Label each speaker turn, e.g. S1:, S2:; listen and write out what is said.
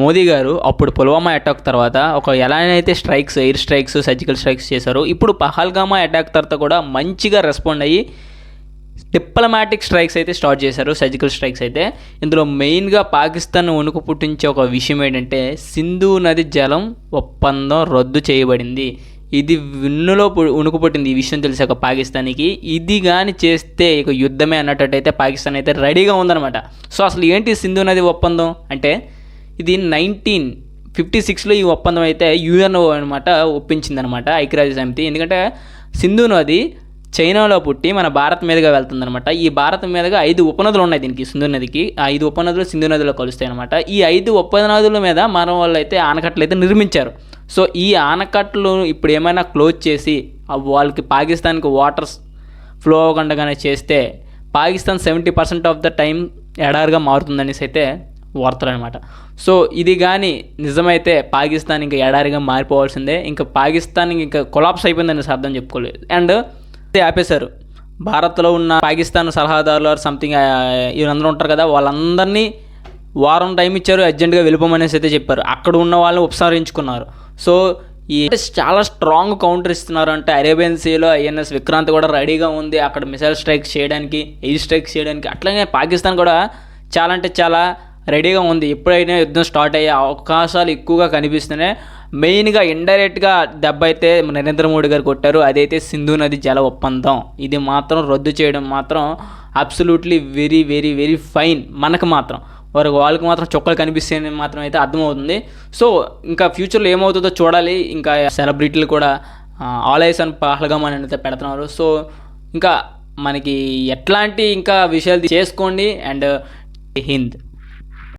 S1: మోదీ గారు అప్పుడు పుల్వామా అటాక్ తర్వాత ఎలానైతే ఎయిర్ స్ట్రైక్స్, సర్జికల్ స్ట్రైక్స్ చేశారో, ఇప్పుడు పహల్గామా అటాక్ తర్వాత కూడా మంచిగా రెస్పాండ్ అయ్యి డిప్లొమాటిక్ స్ట్రైక్స్ అయితే స్టార్ట్ చేశారు, సర్జికల్ స్ట్రైక్స్ అయితే. ఇందులో మెయిన్గా పాకిస్తాన్ వణుకు పుట్టించే ఒక విషయం ఏంటంటే, సింధు నది జలం ఒప్పందం రద్దు చేయబడింది. ఇది విన్నులో వణుకు పుట్టింది ఈ విషయం తెలిసాక పాకిస్తాన్కి. ఇది కానీ చేస్తే ఇక యుద్ధమే అన్నట్టయితే పాకిస్తాన్ అయితే రెడీగా ఉందన్నమాట. సో అసలు ఏంటి సింధు నది ఒప్పందం అంటే, ఇది 1956లో ఈ ఒప్పందం అయితే యుఎన్ఓ అనమాట ఒప్పించిందనమాట, ఐక్యరాజ్య సమితి. ఎందుకంటే సింధు నది చైనాలో పుట్టి మన భారత్ మీదుగా వెళ్తుందనమాట. ఈ భారత్ మీదుగా 5 ఉపనదులు ఉన్నాయి దీనికి, సింధు నదికి. ఆ 5 ఉపనదులు సింధు నదిలో కలుస్తాయి అనమాట. ఈ 5 ఉపనదుల మీద మన వాళ్ళు అయితే ఆనకట్టలు అయితే నిర్మించారు. సో ఈ ఆనకట్టలు ఇప్పుడు ఏమైనా క్లోజ్ చేసి వాళ్ళకి పాకిస్తాన్కి వాటర్స్ ఫ్లో అవ్వకుండా చేస్తే పాకిస్తాన్ 70% ఆఫ్ ద టైం ఎడారిగా మారుతుందనేసి అయితే వార్తలు అనమాట. సో ఇది కానీ నిజమైతే పాకిస్తాన్ ఇంకా ఎడారిగా మారిపోవాల్సిందే. ఇంకా పాకిస్తాన్ ఇంకా కొలాప్స్ అయిపోయిందని అర్థం చెప్పుకోలేదు. అండ్ ఆపేశారు. భారత్లో ఉన్న పాకిస్తాన్ సలహాదారులు సంథింగ్ వీళ్ళందరూ ఉంటారు కదా, వాళ్ళందరినీ వారం టైం ఇచ్చారు, అర్జెంటుగా వెళ్ళిపోమనేసి అయితే చెప్పారు. అక్కడ ఉన్న వాళ్ళని ఉపసంహరించుకున్నారు. సో ఈ చాలా స్ట్రాంగ్ కౌంటర్ ఇస్తున్నారు. అంటే అరేబియన్ సీలో ఐఎన్ఎస్ విక్రాంత్ కూడా రెడీగా ఉంది అక్కడ మిసైల్ స్ట్రైక్స్ చేయడానికి, ఎయిర్ స్ట్రైక్స్ చేయడానికి. అట్లాగే పాకిస్తాన్ కూడా చాలా అంటే చాలా రెడీగా ఉంది. ఎప్పుడైనా యుద్ధం స్టార్ట్ అయ్యే అవకాశాలు ఎక్కువగా కనిపిస్తున్నాయి. మెయిన్గా ఇండైరెక్ట్గా దెబ్బ అయితే నరేంద్ర మోడీ గారు కొట్టారు, అదైతే సింధు నది జల ఒప్పందం. ఇది మాత్రం రద్దు చేయడం మాత్రం absolutely very very very fine. మనకు మాత్రం వాళ్ళకి మాత్రం చొక్కలు కనిపిస్తాయని మాత్రం అయితే అర్థమవుతుంది. సో ఇంకా ఫ్యూచర్లో ఏమవుతుందో చూడాలి. ఇంకా సెలబ్రిటీలు కూడా ఆల్ ఐస్ ఆన్ పహల్గామ్ అని అయితే పెడుతున్నారు. సో ఇంకా మనకి ఎట్లాంటి ఇంకా విషయాలు చేసుకోండి. అండ్ హింద్.